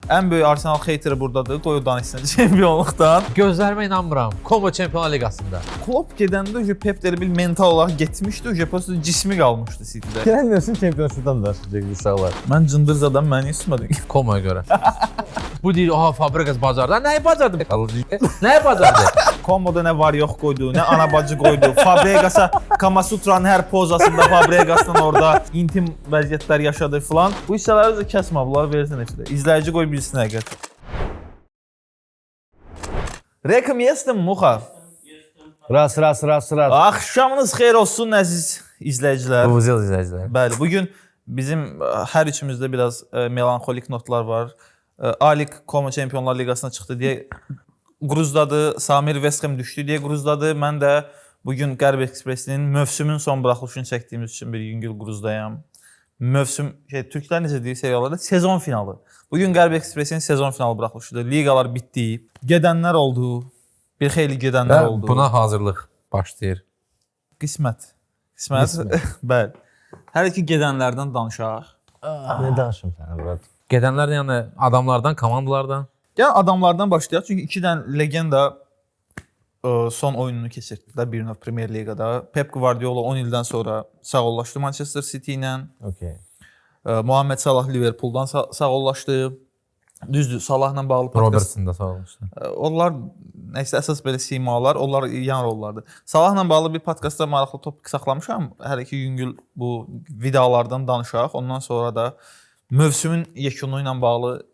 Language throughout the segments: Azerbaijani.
Ən böyük Arsenal heyteri buradadır. Qoy o danışsın çempionluqdan. Gözlərimə inanmıram. Como Çempionlar Liqasında. Klopp gedəndə Pep elə bil mental olaraq getmişdi. Просто cismi qalmışdı City-də. Gələn mövsüm çempionşipdən danışacaq uşaqlar. Mən cındır adam məni ismədim. Como'ya görə. Bu deyir, aha Fabregas bacardı. Nəyi bacardı? Nəyi bacardı? Komoda nə var yox qoydu, nə ana bacı qoydu. Fabregas'a Kamasutra'nın hər pozasında Fabregas'la orada intim vəziyyətlər yaşadı filan. Bu hissələri də kəsmə, bunları versin heç də. İzləyici qoy bilsin həqiqət. Rekam jestem Muxa. Ras. Axşamınız xeyir olsun əziz izləyicilər. Bu zil izləyicilər. Bəli, bugün bizim hər üçümüzdə biraz melanxolik notlar var. Alik Como Çempionlar Liqasına çıxdı deyə qruzdadı, Samir West Ham düşdü deyə qruzdadı. Mən də bugün Qərb Ekspresinin mövsümün son buraxılışını çəkdiyimiz üçün bir yüngül qruzdayam. Mövsüm, türklər necə deyir seriyalarda? Sezon finalı. Bugün Qərb Ekspresinin sezon finalı buraxılışıdır. Liqalar bitdi, gedənlər oldu, bir xeyli gedənlər oldu. Buna hazırlıq başlayır. Qismət. Bəli. Hər iki gedənlərdən danışaq. Ne danışım sənə Murat? Gedənlər yəni adamlardan, komandalardan. Gəlin adamlardan başlayaq. Çünki iki dənə legenda son oyununu keçirdilər bir növ Premier Liqada. Pep Guardiola 10 ildən sonra sağollaşdı Manchester City ilə. Okay. Muhammed Salah Liverpooldan sağollaşdı. Düzdür, Salahla bağlı podcast. Robertson da sağollaşdı. Onlar nəsə əsas belə simalar, onlar yan rollardır. Salahla bağlı bir podkastda maraqlı topik saxlamışam. Hər iki yüngül bu vidalardan danışaq. Ondan sonra da mövsümün yekunu ilə bağlı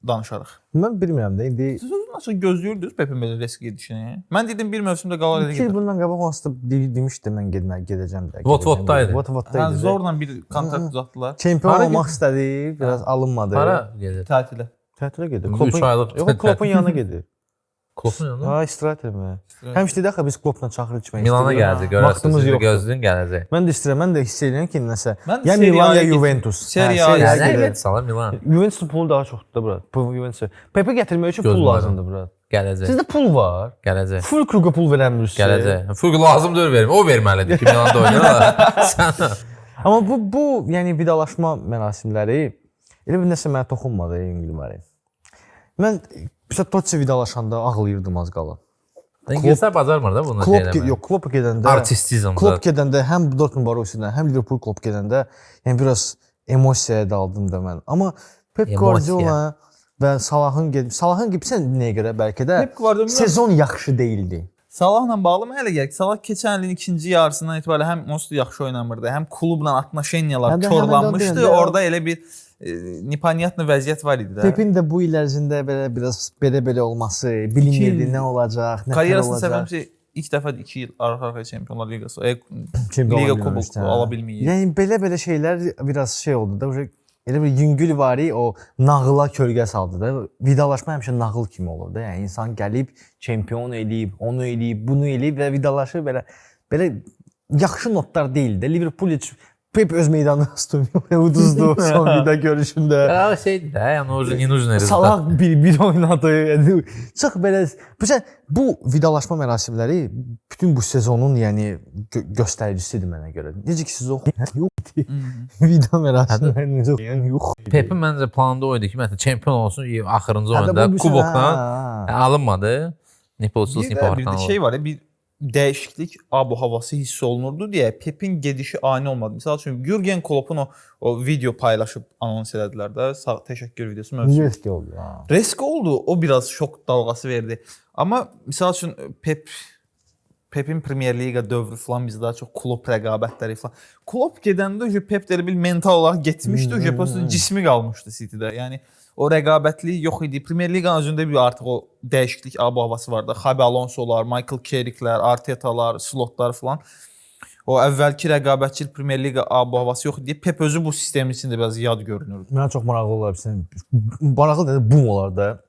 danışarıq. Mən bilmirəm də indi Siz nasıl gözləyirdiniz Pepin belə risk gedişini? Mən dedim bir mövsümdə qalar elə 2 il gedir. bundan qabaq onsuz demişdim mən gedəcəm də. Vot-votdaydı. Vot-votdaydı. Zorla bir kontrakt uzatdılar. Çempion Hara olmaq istədi, biraz alınmadı. Hara gedir? Təsilə. Tətilə gedir. 3 aylıq. Yox, Kloppun yanına gedir. Kloppun yanına. Ha, istirahət etməyə. Həmişə də axı biz Kloppla çaxır içmək Milana gəldi, görərsiniz. Vaxtımız Siz yoxdur. gözləyin gələcək. Mən də istəyirəm, mən də hiss edirəm ki, nəsə Mən ya Serie Milan A-ya ya Juventus. Serie A-ya Serie A Gələcək gedir. Sala Milan. Juventusun pulu daha çoxdur da bura. Bu Juventus. Pepe gətirmək üçün pul Gözlərim. lazımdır bura. Gələcək. Sizdə pul var. Gələcək. Full kluba pul verəmirsiniz. Gələcək. Furq lazım deyil verim. O verməlidir ki, Milanda oynayır. Sən Amma bu yəni vidalaşma mərasimləri elə bir nəsə mənə toxunmadı İngilməri. Mən məsələn Totti vidalaşanda ağlayırdım az qala. İngilislər bacarmır da bunu Klopp yox, Klopp gedəndə artistizmdə. Klopp gedəndə həm Dortmund Borussia'dan, həm Liverpool Klopp gedəndə yəni biraz emosiyaya daldım da mən. Amma Pep Guardiola və Salahın sən nəyə görə bəlkə də Pep Guardiola sezon yaxşı değildi. Salahla bağlı mənə elə gəlir ki, Salah keçən ilin ikinci yarısından etibarən həm onsuz yaxşı oynamırdı, həm klubla atnaşenyalar korlanmışdı. Orada elə bir непонятный vəziyyət var idi də. Pepin də bu il ərzində belə olması, bilinmirdi nə olacaq, nə Karyerasını olacaq. səbəbcə ilk dəfə 2 il arxa-arxaya Çempionlar Liqası, Çempionlar Liqa kuboku ala bilməyib. Yəni belə şeylər biraz oldu da, elə bir yüngül vari o nağıla kölgə saldı da. Vidalaşma həmişə nağıl kimi olur da. Yəni insan gəlib çempion eləyib, onu eləyib, bunu eləyib və vidalaşır belə yaxşı notlar deyil də. Liverpool Pep öz meydanına uduzdu son vida görüşündə. Ya şeydir də, yəni o Ninujner. Salah bir oynadı. Yəni çox belə bu vidalaşma mərasimləri bütün bu sezonun yəni göstəricisidir mənə görə. Necə ki siz yox vida mərasimləri yox. Yəni yox. Pepin məncə planında o idi ki, məsələn çempion olsun axırıncı oyunda kubokdan alınmadı. Nepolsuz Bir şey var, bir dəyişiklik ab-havası hiss olunurdu deyə Pepin gedişi ani olmadı. Məsəl üçün Jürgen Kloppun o video paylaşıb anons elədilər də, təşəkkür videosu mövzusu. Risk oldu. Risk oldu, o biraz şok dalğası verdi. Amma məsəl üçün Pepin Premier Liga dövrü falan bizdə daha çox klub rəqabətləri falan. Klopp gedəndə Pep də bir mental olaraq getmişdi, просто cismi qalmışdı City-də. Yəni o rəqabətlik yox idi. Premier Liqanın özündə bir artıq o dəyişiklik ab-havası vardı. Xabi Alonsolar, Michael Carricklər, Artetalar, Slotlar falan. O əvvəlki rəqabətçil Premier Liqa ab-havası yox idi. Pep özü bu sistemin içində biraz yad görünürdü. Mənə çox maraqlı olar. Maraqlı dedi, bum olar da.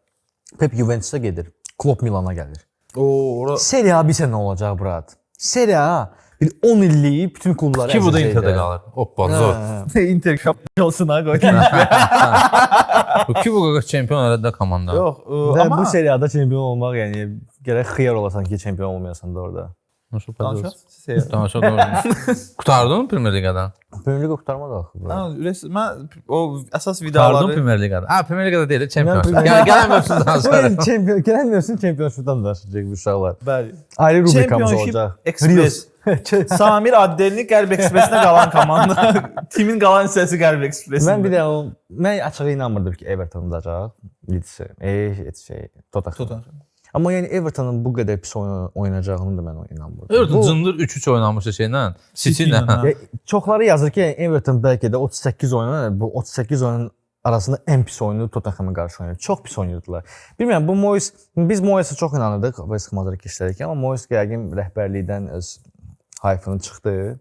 Pep Juventus'a gedir. Klopp Milana gəlir. Serie A bilsə nə olacaq Murat? Serie A bir 10 illik bütün klublar ki bu da Inter'də qalır. Hoppa zor. Inter şampiyonasına qoydu. Bu ki bu çempion elədə komanda. Yox, və amma bu Serie A-da çempion olmaq yəni gərək xiyar olasan ki, çempion olmayasan da orada. Danışıq. Danışaq. Siz Danışaq. Qutardın Premier Liqadan? Premier Lig qurtarmadı axı. mən o əsas Qutardın vidaları Premier Liqadan. Ha, Premier Liqada deyil, Çempionşip. Premier- Gələn mövsüm danışarıq. Gələn çempionşipdən danışacaq bu uşaqlar. bəli. Ayrı rubrikamız Championship olacaq. Express. Samir Addelini Qərb Ekspresinə qalan komanda. Timin qalan hissəsi Qərb Ekspresində. Mən bir də mən açığı inanmırdım ki Everton udacaq. Leeds, Tottenham. Amma yəni Evertonun bu qədər pis oynayacağını da mən inanmırdım. Everton cındır 3-3 oynamışdı şeylə, City ilə. City-lə, Çoxları yazır ki, Everton bəlkə də 38 oyunun, bu 38 oyunun arasında ən pis oyunu Tottenham'a qarşı oynayır. Çox pis oynayırdılar. Bilmirəm, bu Moyes, biz Moyes'ə çox inanırdıq West Ham-da keçdikdə, amma Moyes yəqin rəhbərlikdən öz hayfını çıxdı.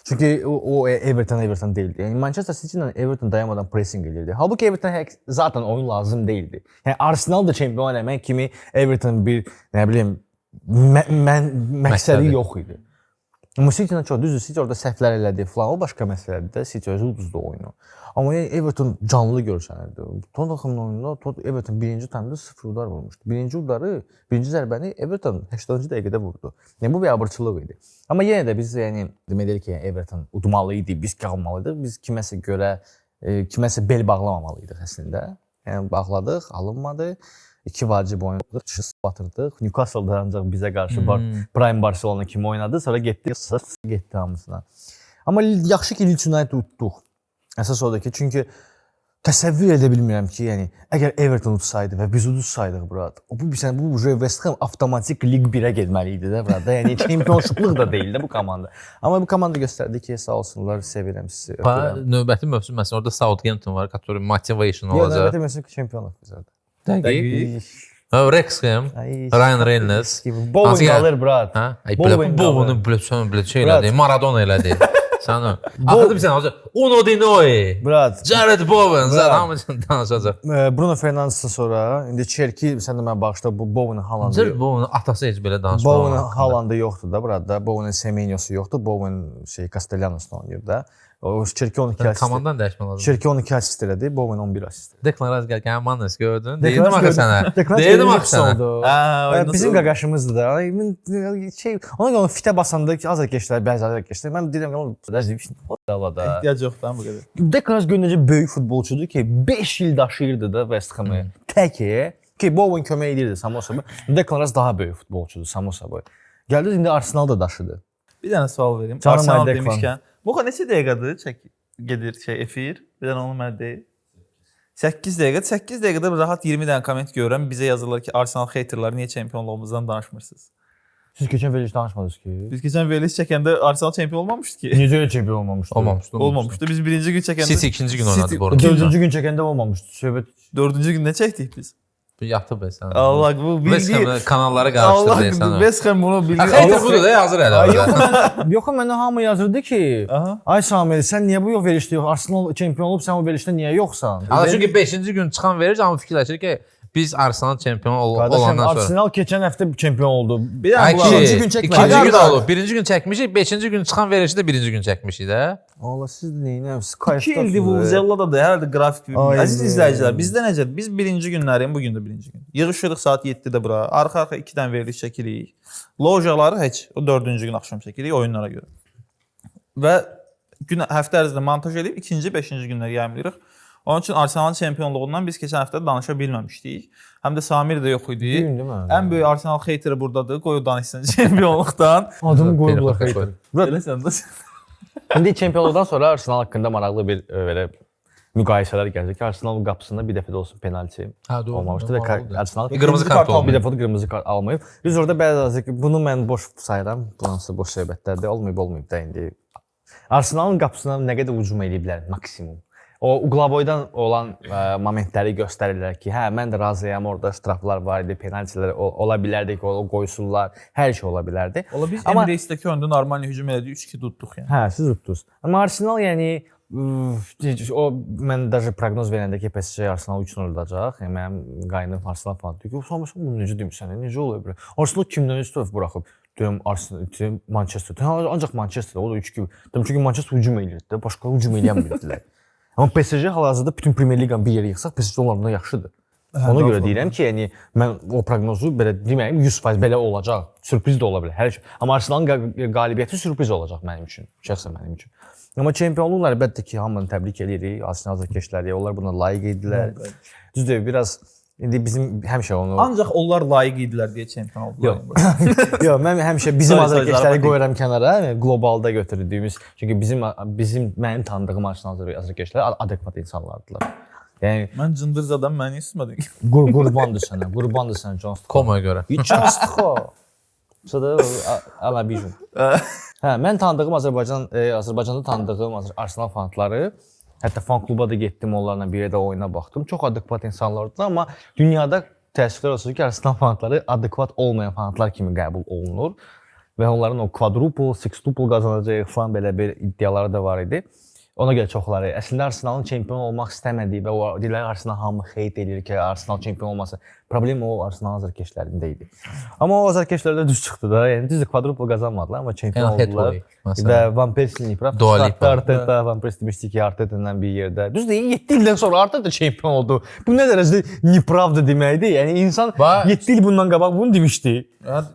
Çünki o Everton değildi. Yani Manchester City ilə Everton dayanmadan pressing edirdi. Halbuki Everton zaten oyun lazım değildi. Yani Arsenal da çempion eləmək kimi Everton bir, nə bilim, məqsədi yox idi. Amma City-lə çox düzdür, City orada səhvlər elədi falan, o başqa məsələdir də, City özü uduzdu oyunu. Amma yəni Everton canlı görsənirdi. Tottenham'ın oyununda Everton birinci taymda 0 udar vurmuşdu. Birinci zərbəni Everton 80-cı dəqiqədə vurdu. Yəni bu bir abırçılıq idi. Amma yenə də biz yəni demək ki, Everton udmalı idi, biz qalmalıydıq. Biz kiməsə görə kiməsə bel bağlamamalıydıq əslində. Yəni bağladıq, alınmadı. 2 vacib oynadık, batırdıq. Newcastle-da ancaq bizə qarşı Prime Barcelona kimi oynadı, sonra getdi hamısına. Amma yaxşı ki Leeds United utduq. Əsas odur ki, çünki təsəvvür edə bilmirəm ki, yəni əgər Everton utsaydı və biz udsaydıq burada, bu West Ham avtomatik Lig 1-ə getməli idi də burada. Yəni çempionşiplıq da deyil də bu komanda. Amma bu komanda göstərdi ki, sağ olsunlar, sevirəm sizi. Növbəti mövsüm məsələn orada Southampton var, который motivation olacaq. Növbəti mövsüm çempionluq bizdə. Dəqiq. Wrexham, Ryan Reynolds. Bowen qalır, brat. Bowen'u belə şey elədi, Maradona elədi. Sən o. Axırda bir sən olacaq. Uno Dinoy. Brat. Jared Bowen, sən hamısını danışacaq. Bruno Fernandes'dan sonra indi Cherki sən də mən bağışla bu Bowen'ın Haaland'ı. Jared Bowen'ın atası heç belə danışmır. Bowen'ın Haaland'ı yoxdur da burada. Bowen'ın Semenyo'su yoxdur. Bowen Castellanos'la oynayır da. O Cherki 12 asist. Komandan dəyişmə lazım. Cherki 12 asist elədi, Bowen 11 asist. Declan Rice gələn Manes gördün. Deyirdim axı sənə. Deyirdim axı sənə. Bizim qaqaşımızdır da. Ona görə fitə basanda azar keçdilər, bəzi azar keçdilər. Mən deyirəm ki, o da. ehtiyac yoxdur bu qədər. Declan Rice görünəcə böyük futbolçudur ki, 5 il daşıyırdı da West Ham'ı. Təki ki Bowen kömək edirdi Samosa boy. Declan Rice daha böyük futbolçudur Samosa boy. Gəldi indi Arsenal da daşıdı. Bir dənə sual verim. Arsenal demişkən. Moxa neçə dəqiqədir gedir efir? Bir dənə onu mənə deyil. 8 dəqiqə. 8 dəqiqədə rahat 20 dənə komment görürəm. Bizə yazırlar ki, Arsenal haterları niyə çempionluğumuzdan danışmırsınız? Siz keçən veriliş danışmadınız ki? Biz keçən veriliş çəkəndə Arsenal çempion olmamışdı ki. Necə çempion olmamışdı? Olmamışdı. Biz birinci gün çəkəndə City ikinci gün oynadı bu arada. 4-cü gün çəkəndə olmamışdı. Söhbət 4-cü gündə çəkdik biz. Yatıb sən. Allah bu bildi. Kanalları qarışdırdı sən. West Ham bunu bildi. Hater budur da hazır elə. Yox, mənə hamı yazırdı ki, ay Samir, sən niyə bu yox verişdə yox? Arsenal çempion olub, sən o verişdə niyə yoxsan? Çünki 5-ci gün çıxan veriş amma fikirləşir ki, biz Arsenal çempion olandan sonra. Arsenal keçən həftə çempion oldu. Bir dənə ikinci gün çəkmədik. İkinci gün olub. Birinci gün çəkmişik, 5-ci gün çıxan verişi də birinci gün çəkmişik də. Allah siz nəyinə? 2 ildir Vuvuzella'da da hər də qrafik bir. Əziz izləyicilər, bizdə necədir? Biz birinci günlərin, bu gün də birinci gün. Yığışırıq saat 7-də bura. Arxa-arxa 2 dənə veriliş çəkirik. Lojaları heç o 4-cü gün axşam çəkirik oyunlara görə. Və gün həftə ərzində montaj edib 2-ci, 5-ci günlər yayımlayırıq. Onun üçün Arsenalın çempionluğundan biz keçən həftə danışa bilməmişdik. Həm də Samir də yox idi. Ən böyük Arsenal hateri burdadır. Qoy o danışsın çempionluqdan. Adımı qoyublar hater. Eləsən də. İndi çempionluqdan sonra Arsenal haqqında maraqlı bir belə müqayisələr gələcək ki, Arsenalın qapısında bir dəfə də olsun penalti olmamışdı və Arsenal qırmızı kart olmayıb. Bir dəfə də qırmızı kart almayıb. Biz orada bəzi ki, bunu mən boş sayıram. Bunlar boş söhbətlərdir. Olmayıb da indi. Arsenalın qapısına nə qədər hücum ediblər maksimum. O Uglaboydan olan momentləri göstərirlər ki, hə mən də razıyam, orada ştraflar var idi, penaltilər ola bilərdi ki, o qoysunlar, hər şey ola bilərdi. Biz Emirates-dəki oyunda normal hücum elədik, 3-2 tutduq yəni. Hə, siz tutdunuz. Amma Arsenal yəni o mən даже proqnoz verəndə ki, PSG Arsenal 3-0 udacaq. Yəni mənim qaynım Arsenal fanı deyir ki, "Sən bunu necə demirsən? Necə ola bilər? Arsenal kimdən üstün buraxıb?" Deyim Arsenal, deyim Manchester. Ancaq Manchester o da 3-2. Deyim çünki Manchester hücum eləyirdi də, başqa hücum eləyən bildilər. Amma PSG hal-hazırda bütün Premier Liqanı bir yerə yığsaq, PSG onlardan yaxşıdır. Ona görə deyirəm ki, yəni mən o proqnozu belə deməyim 100% belə olacaq. Sürpriz də ola bilər. Hər şey. Amma Arsenalın qalibiyyəti sürpriz olacaq mənim üçün. Şəxsən mənim üçün. Amma çempionluqla əlbəttə ki, hamını təbrik edirik. Arsenal azarkeşləri, onlar buna layiq idilər. Düzdür, biraz indi bizim həmişə onu Ancaq onlar layiq idilər deyə çempion oldular. Yox, mən həmişə bizim azarkeşləri qoyuram kənara, qlobalda götürdüyümüz. Çünki mənim tanıdığım Arsenal azarkeşləri adekvat insanlardılar. Yəni Mən cındırzadan məni ismədim. qurbandır sənə John Stones. Komaya görə. John Stones. Sonra ala bijum. Hə, mən tanıdığım Azərbaycanda tanıdığım Arsenal fanatları, hətta fan kluba da getdim, onlarla bir yerdə oyuna baxdım. Çox adekvat insanlardılar, amma dünyada təəssüflər olsun ki, Arsenal fanatları adekvat olmayan fanatlar kimi qəbul olunur və onların o quadruple, sextuple qazanacaq falan belə bir iddiaları da var idi. Ona görə çoxları əslində Arsenalın çempion olmaq istəmədiyi və o deyirlər Arsenal hamı xeyt edir ki, Arsenal çempion olması. Problem o Arsenal azarkeşlərində idi. Amma o azarkeşlərdə düz çıxdı da. Yəni düzdür, quadruple qazanmadılar, amma çempion oldular. Və Van Persie'nin Arteta, Van Persie demişdi ki, Arteta ilə bir yerdə. Düzdür, 7 ildən sonra Arteta çempion oldu. Bu nə dərəcədə nepravda deməkdir? Yəni insan 7 il bundan qabaq bunu demişdi.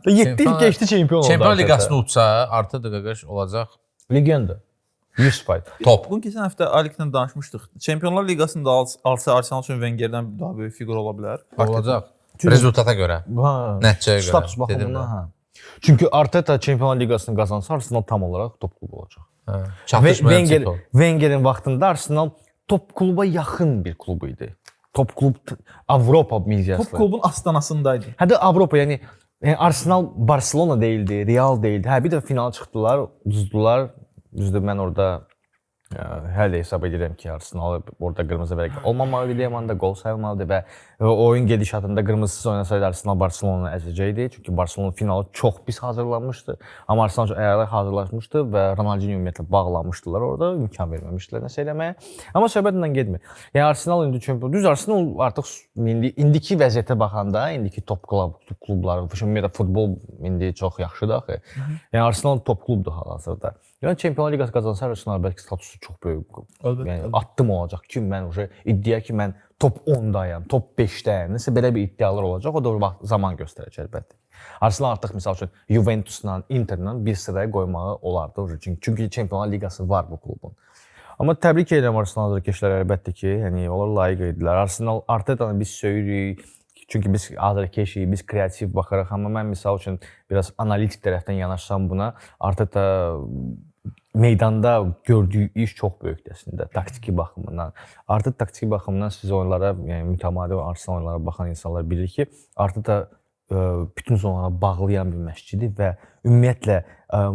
7 il keçdi çempion oldu. Çempionlar Liqasını utsa, Arteta qaqaş olacaq. Legenda. 100%. Top. Bunu keçən həftə Aliklə danışmışdıq. Çempionlar Liqasında alsa Arsenal üçün Wengerdən daha böyük fiqur ola bilər. Olacaq. Rezultata görə. Nəticəyə görə. Status baxımından, hə. Çünki Arteta Çempionlar Liqasını qazansa Arsenal tam olaraq top klubu olacaq. Wengerin vaxtında Arsenal top kluba yaxın bir klub idi. Top klub Avropa miqyaslı. Top klubun astanasındaydı. Hətta Avropa, yəni Arsenal Barcelona deyildi, Real deyildi. Hə, bir də finala çıxdılar, uduzdular. Düzdür, mən orada hələ də hesab edirəm ki, Arsenal orada qırmızı vərəq olmamalıdır, Yaman'da gol sayılmalıdır və oyun gedişatında qırmızısız oynasaydı Arsenal Barcelona'nı əzəcəkdi. Çünki Barcelona finalı çox pis hazırlanmışdı. Amma Arsenal əyalə hazırlaşmışdı və Ronaldinho ümumiyyətlə bağlamışdılar orada, imkan verməmişdilər nəsə eləməyə. Amma söhbətlə getmir. Yəni Arsenal indi çempion. Düz Arsenal artıq indiki vəziyyətə baxanda, indiki top klubları, ümumiyyətlə futbol indi çox yaxşıdır axı. Yəni Arsenal top klubdur hal-hazırda. Yəni Çempionlar Liqası qazansa Arsenal bəlkə statusu çox böyük. Yəni addım olacaq ki, mən iddia ki, mən top 10-dayam, top 5-dəyəm. Nəsə belə bir iddialar olacaq. O da zaman göstərəcək əlbəttə. Arsenal artıq məsəl üçün Juventusla, Interlə bir sıraya qoymağı olardı. Çünki Çempionlar Liqası var bu klubun. Amma təbrik edirəm Arsenal azarkeşləri əlbəttə ki, yəni onlar layiq idilər. Arsenal Arteta'nı biz söyürük. Çünki biz azarkeşik, biz kreativ baxarıq. Amma mən misal üçün biraz analitik tərəfdən yanaşsam buna, Arteta meydanda gördüyü iş çox böyükdür əslində, taktiki baxımından. Artıq taktiki baxımdan siz oyunlara, yəni mütəmadi Arsenal oyunlara baxan insanlar bilir ki, Arteta bütün zonalara bağlayan bir məşqçidir və ümumiyyətlə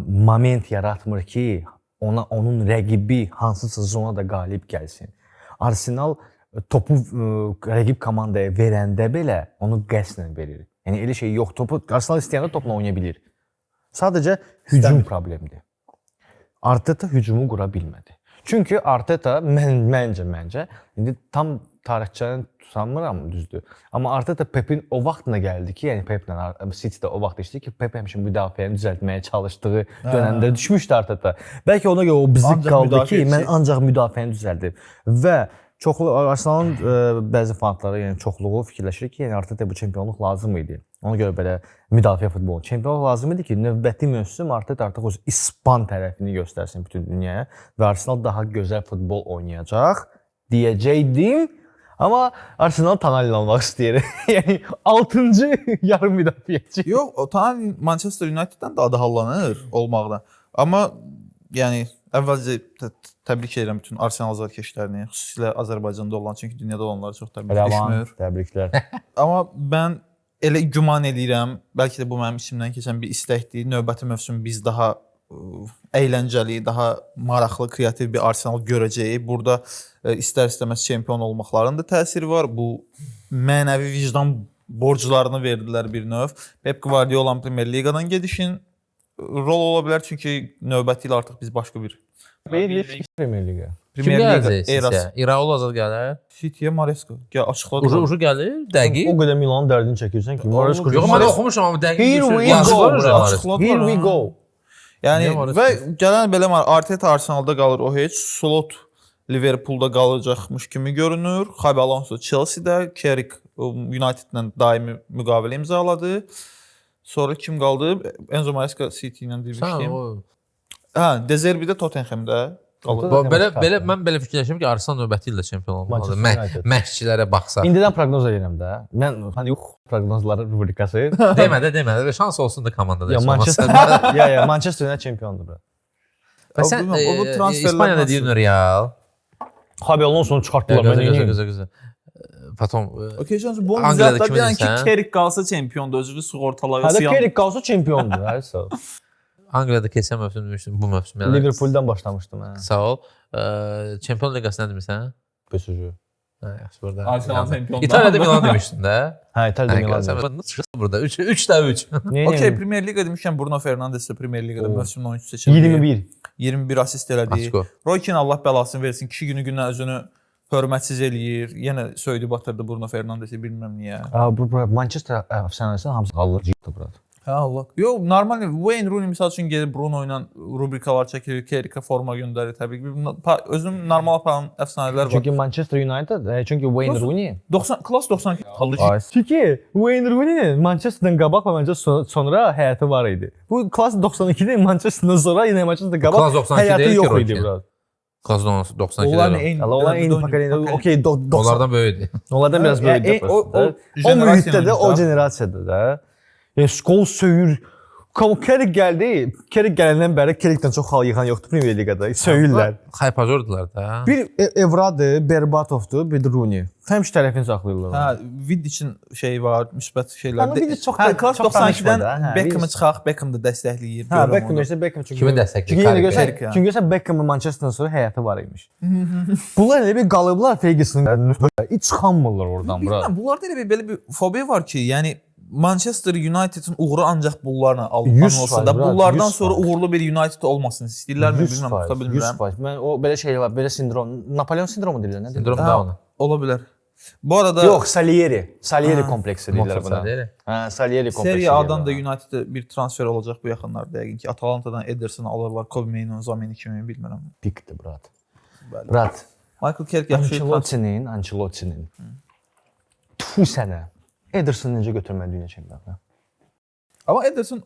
moment yaratmır ki, onun rəqibi hansısa zonada qalib gəlsin. Arsenal topu rəqib komandaya verəndə belə onu qəsdən verir. Yəni elə şey yox, topu Arsenal istəyəndə topla oynaya bilir. Sadəcə hücum problemidir. Arteta hücumu qura bilmədi. Çünki Arteta məncə indi tam tarixçəni sanmıram, düzdür. Amma Arteta Pepin o vaxtına gəldi ki, yəni Peplə City'də o vaxt işdi ki, Pep həmişə müdafiəni düzəltməyə çalışdığı dönəmdə düşmüşdü Arteta. Bəlkə ona görə o bizik qaldı ki, mən ancaq müdafiəni düzəldim. Və çoxlu Arsenalın bəzi fanatları, yəni çoxluğu fikirləşir ki, yəni Arteta bu çempionluq lazım idi. Ona görə belə müdafiə futbolu çempionluq lazım idi ki, növbəti mövsüm Arteta artıq öz İspan tərəfini göstərsin bütün dünyaya və Arsenal daha gözəl futbol oynayacaq deyəcəkdim. Amma Arsenal Tonali almaq istəyir. Yəni 6-cı yarım müdafiəçi. Yox, o Tonali Manchester United'dan da adı hallanır olmaqdan. Amma yəni əvvəlcə təbrik edirəm bütün Arsenal azarkeşlərini, xüsusilə Azərbaycanda olan, çünki dünyada olanları çox təbrik etmir. Təbriklər. Amma mən elə güman edirəm, bəlkə də bu mənim içimdən keçən bir istəkdir. Növbəti mövsüm biz daha əyləncəli, daha maraqlı, kreativ bir Arsenal görəcəyik. Burada istər-istəməz çempion olmaqlarının da təsiri var. Bu mənəvi vicdan borclarını verdilər bir növ. Pep Guardiola Premier Liqadan gedişin rol ola bilər, çünki növbəti il artıq biz başqa bir Premier Liqa. Kim gələcək? İraola azad gələr. City'yə Maresca açıqladı. Ucu gəlir, dəqiq. O qədər Milanın dərdini çəkirsən ki, Maresca. Yox, mən oxumuşam amma dəqiq. Here we go. Yəni və gələn belə Arteta Arsenalda qalır, o heç Slot Liverpoolda qalacaqmış kimi görünür. Xabi Alonso Chelsea-də, Carrick United-la daimi müqavilə imzaladı. Sonra kim qaldı? Enzo Maresca City ilə Sən demişdim. o Hə, De Zerbi də Tottenhamdə qalır. mən belə fikirləşirəm ki, Arsenal növbəti ildə çempion olmalıdır. Manchester United. Məşqçilərə baxsaq. İndidən proqnoz edirəm də. Mən hani proqnozları rubrikası. Demədə şans olsun da komandada. Ya Manchester ya Manchester United çempiondur. Və sən O bu transferlər İspaniyada nasıl? deyirsən Real. Xabi Alonso'nu çıxartdılar. Gözə. Potom Okey, şans bu Angliyada zaten kimi deyən ki, deyirsən? Kerik qalsa çempiondur, özünü sığortalara Hadi siyan. Kerik qalsa çempiondur. Hə, Angliyada keçən mövsüm demişdim, bu mövsüm yəni. Liverpooldan başlamışdım hə. Sağ ol. Çempion Liqası nə demirsən? PSG. Hə, yaxşı burada. Arsenal çempiondur. İtaliyada Milan demişdin də. Hə, İtaliyada Milan. Milan. Burada 3-3. Okey, Premier Liga demişkən Bruno Fernandes də Premier Ligada mövsümün oyunçusu seçildi. 21. 21 assist elədi. Açko. Roy Keane Allah bəlasını versin. Kişi günü-gündən özünü hörmətsiz eləyir. Yenə söydü batırdı Bruno Fernandesi, bilməm niyə. Bu Manchester əfsanəsi hamısı qalır ciddi burada. Hə Allah. Yox, normal Wayne Rooney misal üçün gedir Bruno ilə rubrikalar çəkilir, Kerikə forma göndərir təbii ki. Özüm normal aparan əfsanələr var. Çünki Manchester United, çünki Wayne Rooney 90 klass 92 qalır. Çünki Wayne Rooney'nin Manchester'dan qabaq və Manchester sonra həyatı var idi. Bu klass 92'de Manchester'dan sonra yine Manchester'dan qabaq Klass 92 həyatı deyil ki, yox Roy idi Keane. biraz. Klass 92 Onlar deyil. eyni. Onlar eyni paketdə. Okey, 90. Onlardan böyükdür. Onlardan biraz böyük. O mühitdə də, o generasiyada da. Yəni skol söyür. Kerik gəldi. Kerik gələndən bəri Kerikdən çox xal yıxan yoxdur Premier Liqada. Söyürlər. Haypajordular da. Bir Evradır, Berbatovdur, bir Rooney. Həmişə tərəfini saxlayırlar. Hə, Vidiçin şeyi var, müsbət şeylər. Amma Vidic çox hə, klass çox 92-dən danışmadı, hə, Beckham'ı Vidic. çıxaq, Beckham da dəstəkləyir. Hə, Beckham işte Beckham çünki. Kimi dəstəkləyir? Çünki yenə Kerik görsən, yəni. çünki görsən Beckham'ın Manchester'dan sonra həyatı var imiş. Bunlar elə bir qalıblar Ferguson'un. Heç çıxanmırlar oradan bura. Bilmirəm, bunlarda elə belə bir fobiya var ki, yəni Manchester United'ın uğuru ancaq bunlarla 100% olsa da, brat, bunlardan 100%. sonra uğurlu bir United olmasını istəyirlərmi, bilmirəm, tuta bilmirəm. 100%. Mən o belə şey var, belə sindrom, Napolyon sindromu deyirlər, nə Sindrom deyirlər? da ona. Ola bilər. Bu arada Yox, Salieri kompleksi deyirlər buna. Deyir. Hə, Salieri kompleksi. Serie A'dan da United'ə bir transfer olacaq bu yaxınlarda yəqin ki, Atalanta'dan Ederson'ı alırlar, Kobe Mainoo zameni kimi, bilmirəm. pikdir brat. Bəli. Brat, Michael Carrick yaxşı. Ancelotti'nin. Tfu sənə. Ederson necə götürmədi dünya çempionatına? Amma Ederson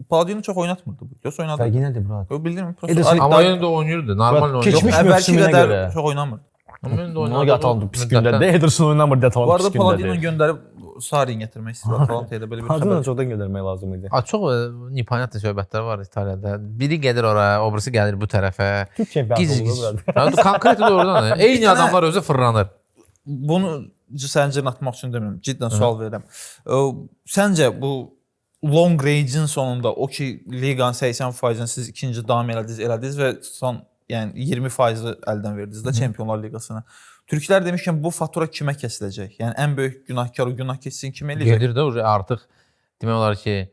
Paladino çox oynatmırdı bu. Yox oynadı. Fərqi nədir brat? Yo bildirəm. Ederson- Amma yine de oynuyordu. Normal oynuyordu. Keçmiş Əvvəlki mövsümünə qədər görə. çox oynamırdı. Amma yine de Ona oynuyordu. Atalanta pis gündədir. Ederson oynamır Bu Atalanta arada pis Paladino gündədir. göndərib Sarri'yi gətirmək istəyir Atalanta'ya da belə bir Hardından xəbər. çoxdan göndərmək lazım idi. Çok nipaniyatlı söhbətlər var İtaliyada. Biri gelir oraya, obrisi gelir bu tarafa. Türk çempionatı Giz oldu giz. brat. Konkret de oradan. Eyni adamlar özü fırlanır. Bunu səncə atmaq üçün demirəm. Cidden sual verirəm. Səncə bu long range-in sonunda o ki liqanın 80%-ni siz ikinci davam elədiniz və son yəni 20%-i əldən verdiniz də Çempionlar Liqasına. Türklər demişkən bu fatura kimə kəsiləcək? Yəni ən böyük günahkar o günah keçsin kim eləyəcək? Gedir də artıq demək olar ki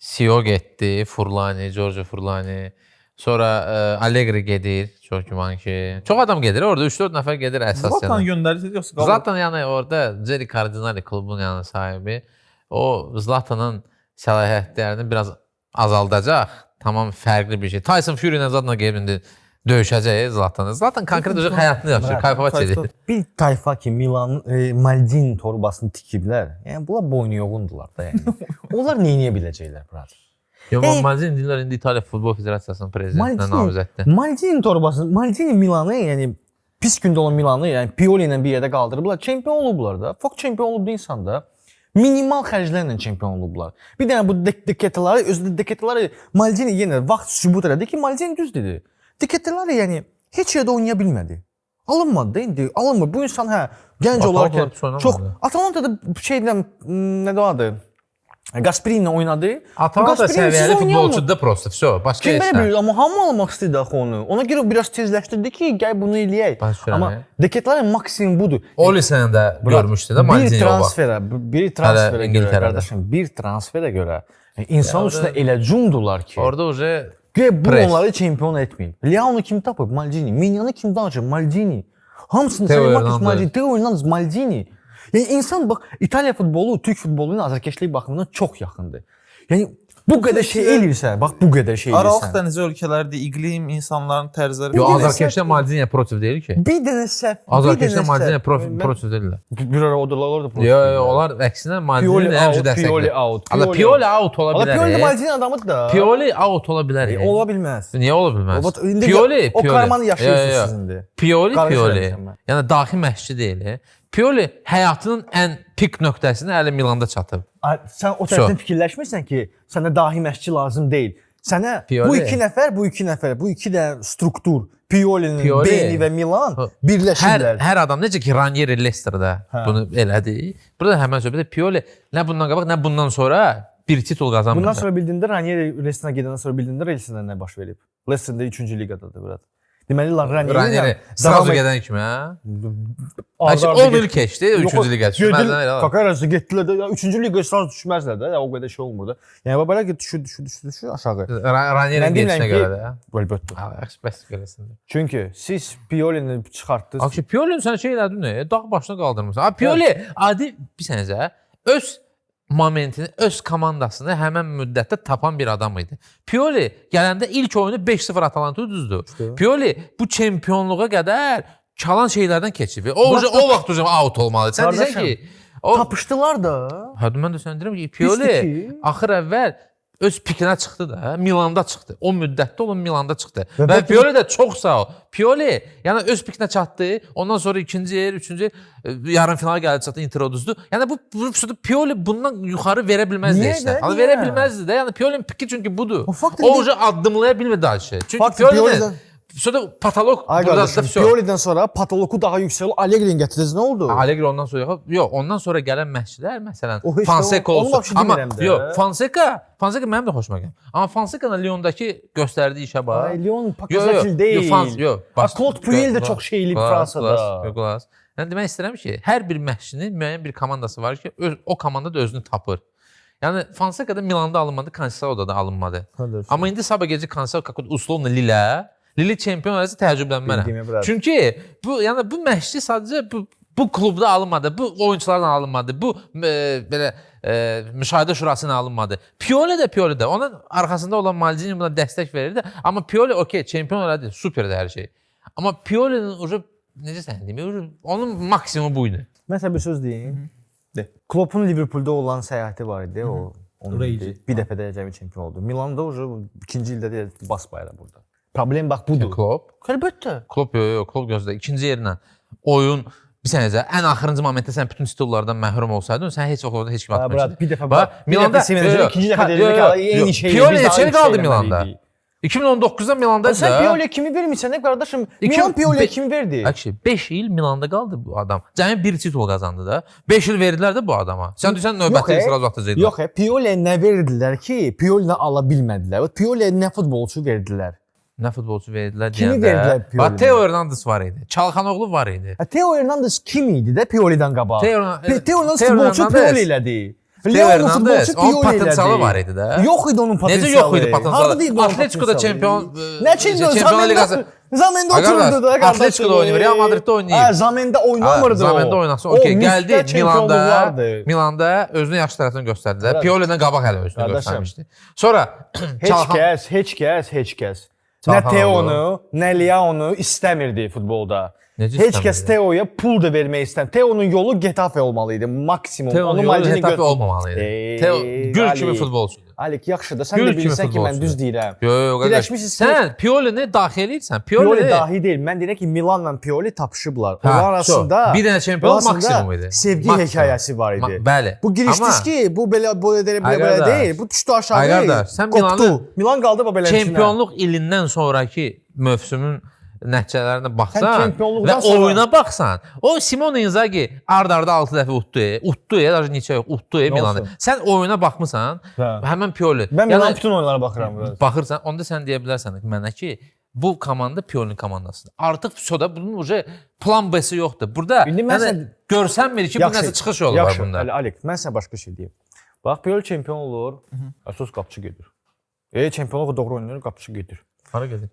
CEO getdi, Furlani, Giorgio Furlani. Sonra Allegri gedir, çox güman ki. Çox adam gedir. Orada 3-4 nəfər gedir əsas. Zlatan göndərirsiniz yoxsa qalır? Zlatan yəni orada Jerry Cardinale klubun yəni sahibi. O Zlatanın səlahiyyətlərini biraz azaldacaq. Tamam fərqli bir şey. Tyson Fury ilə Zlatan gəlində döyüşəcək Zlatanı. Zlatan konkret olaraq həyatını yaşayır, kayfava çelir. Bir tayfa ki Milan Maldini torbasını tikiblər. Yəni bunlar boynu yoğundular da yəni. Onlar nə edə biləcəklər brat? Maldini deyirlər indi İtaliya Futbol Federasiyasının prezidentinə namizəddir. Maldini torbasını, Maldini Milanı, yəni pis gündə olan Milanı, yəni Pioli ilə bir yerdə qaldırıblar. Çempion olublar da. Fok çempion olubdu insan da. Minimal xərclərlə çempion olublar. Bir dənə bu deketləri, özü deketləri Maldini yenə vaxt sübut elədi ki, Maldini düz dedi. Deketləri yəni heç yerdə oynaya bilmədi. Alınmadı da indi, alınmır. Bu insan gənc olarkən çox Atalantada şeydən nədir adı? Gasperini ilə oynadı. Atalanta səviyyəli futbolçudur prosta. Vəsə, başqa heç nə. Amma hamı almaq istəyirdi axı onu. Ona görə biraz tezləşdirdi ki, gəl bunu eləyək. Amma deketlərin maksimum budur. Olisən də görmüşdü də Maldini bir transferə görə, qardaşım, bir transferə görə insan üstünə elə cumdular ki. Orada uje bu onları çempion etməyib. Leao kimi tapıb Maldini, Minianı kim danışır Maldini. Hamısını saymaq Maldini, Teo Hernandez Maldini. Yəni insan bax İtaliya futbolu Türk futbolunun azarkeşlik baxımından çox yaxındır. Yəni bu qədər şey eləyirsən, bax bu qədər şey Aralıq eləyirsən. dənizi ölkələrdir, iqlim, insanların tərzləri. Yo, Bir dənə Azərkeşdə Maldiniya protiv deyil ki. Bir dənə səhv. Azərkeşdə Maldiniya protiv deyirlər. Bir ara odalar da Yo, onlar əksinə Maldiniya həmişə Pioli dəstəklər. out. Allah Pioli out ola Pioli bilər. Maldini adamıdır da. Pioli out ola bilər. Ola bilməz. Niyə ola bilməz? İndi Pioli, o karmanı yaşayırsınız siz indi. Pioli, Qarşı Pioli. eləmişəm mən. Yəni daxili məşqçi deyil. Pioli həyatının ən pik nöqtəsinə hələ Milanda çatıb. Sən o tərəfdən fikirləşmirsən ki, sənə dahi məşqçi lazım deyil. Sənə Pioli. bu iki də struktur, Piolinin, Beni və Milan birləşirlər. Hər adam necə ki Ranieri Leicesterdə bunu elədi. Burada həmin söhbətdə Pioli nə bundan qabaq, nə bundan sonra bir titul qazanmadı. Bundan sonra bildiyində Ranieri Leicesterə gedəndən sonra bildiyində Leicesterdə nə baş verib? Leicester 3-cü liqadadır burada. Deməli Ranieri sırası gedən kimi, hə? 10 il keçdi 3-cü liqaya düşməzdən elə. Kakarası getdilər də 3-cü liqaya sırası düşməzlər də. O qədər şey olmur da. Yəni belə düşür aşağı. Ranieri gedişinə görə də. Əlbəttə. Yaxşı, bəs görəsən. Çünki siz Piolini çıxartdınız. Axı Piolini sən şey elədin nə? Dağ başına qaldırmısan. Ha Pioli adi bir sənəcə öz momentini, öz komandasını həmən müddətdə tapan bir adam idi. Pioli gələndə ilk oyunu 5-0 Atalanta uduzdu. Pioli bu çempionluğa qədər çalan şeylərdən keçib. O vaxt out olmalı. Sən deyirsən ki, tapışdılar da. Hə, mən də sən deyirəm ki, Pioli axır əvvəl öz pikinə çıxdı da, Milanda çıxdı. O müddətdə onun Milanda çıxdı. Və Pioli də çox sağ ol. Pioli yəni öz pikinə çatdı. Ondan sonra ikinci yer, üçüncü yarım finala gəldi çatdı, Inter uduzdu. Yəni bu Pioli bundan yuxarı verə bilməzdi işte. Hani verə bilməzdi də. Yəni Piolinin piki çünki budur. O addımlaya bilmir daha şey. Çünki Pioli sonra patolog burada da все. Pioli'dən sonra patologu daha yüksək olub Allegri'ni gətirdiniz. Nə oldu? Allegri ondan sonra yox, ondan sonra gələn məşqçilər məsələn işte Fonseca onu olsun. Amma yox, Fonseca mənim də xoşuma gəlir. Amma Fonseca'nın Lyondakı göstərdiyi işə bax. Ay Lyon pakazakil deyil. Yox, Claude Puel də çox şey eləyib Fransada. Yox, yəni demək istəyirəm ki, hər bir məşqçinin müəyyən bir komandası var ki, o komanda da özünü tapır. Yəni Fonseca da Milanda alınmadı, Cancelo'da da alınmadı. Amma indi sabah gecə Cancelo uslovla Lille çempion olsa təəccüblənmərəm. Çünki bu yəni bu məşqçi sadəcə bu klubda alınmadı, bu oyunçularla alınmadı, bu belə müşahidə şurasına alınmadı. Pioli də onun arxasında olan Maldini buna dəstək verirdi. Amma Pioli okey, çempion elədi, superdir hər şey. Amma Piolinin necə sən deyim, onun maksimumu bu idi. Mən sənə bir söz deyim. Kloppun Liverpoolda olan səyahəti var idi, o bir dəfə də cəmi çempion oldu. Milanda ikinci ildə də bas bayrağı burada. Problem bax budur. Klopp. Əlbəttə. Klopp gözlə. İkinci yerinə oyun bir sənəcə ən axırıncı momentdə sən bütün titullardan məhrum olsaydın, sən heç vaxt orada heç kim atmayacaqdın. Bir dəfə Milanda ikinci dəfə deyildi ki, eyni şey. Pioli neçə qaldı Milanda? 2019-da Milanda da. Sən Pioli'yə kimi vermirsən, qardaşım? Milan Pioli'yə kimi verdi? Əksi 5 il Milanda qaldı bu adam. Cəmi bir titul qazandı da. 5 il verdilər də bu adama. Sən deyirsən növbəti sıra uzatacaqdılar. Yox, Pioli'yə nə verdilər ki, Pioli'ni ala bilmədilər. Pioli'yə nə futbolçu verdilər? Nə futbolçu verdilər deyəndə. Kimi verdilər Pioli'ni? Teo Hernandez var idi. Çalxanoğlu var idi. Teo Hernandez kim idi də Pioli'dən qabaq? Teo Hernandez futbolçu Pioli elədi. Teo Hernandez, onun potensialı var idi də. Yox idi onun potensialı. Necə yox idi potensialı? Atletico'da çempion, nə Çempionlar Liqası? Zamenda otururdu da qardaşım. Atletico'da oynayır, Real Madrid'də oynayır. Zamenda oynamırdı o. Zamenda oynasın. Okey, gəldi Milanda özünü yaxşı tərəfdən göstərdi. Pioli'dən qabaq hələ özünü göstərmişdi. Sonra heç kəs nə Teonu, nə Leao'nu istəmirdi futbolda. Heç kəs Teo'ya pul da vermək istəmir. Teo'nun yolu Getafe olmalı idi, maksimum. Teo'nun yolu Getafe olmamalı idi. Teo gül kimi futbolçudur. Alik, yaxşı da sən də bilirsən ki, mən düz deyirəm. Yox, sən Pioli'ni daxil edirsən. Pioli dahi deyil. Mən deyirəm ki, Milanla Pioli tapışıblar. Onlar arasında bir dənə çempion maksimum idi. Sevgi hekayəsi var idi. Bəli. Bu girişdiz ki, bu belə deyil. Bu düşdü aşağı. Qopdu. Milan qaldı belə. Çempionluq ilindən sonraki mövsümün nəticələrinə baxsan və oyuna baxsan, o Simone Inzaghi ard-arda 6 dəfə utdu, даже neçə yox, utdu Milanı. Sən oyuna baxmısan, həmin Pioli. Mən Milan bütün oyunlara baxıram. Baxırsan, onda sən deyə bilərsən mənə ki, bu komanda Piolinin komandasıdır. Artıq soda bunun plan B-si yoxdur. Burada görsənmir ki, bu nəsə çıxış yolu var bunda. Yaxşı, Alik, mən sənə başqa şey deyim. Bax, Pioli çempion olur, əsas qapıçı gedir. Çempionluq doğru oynayır, qapıçı gedir. Hara gedir?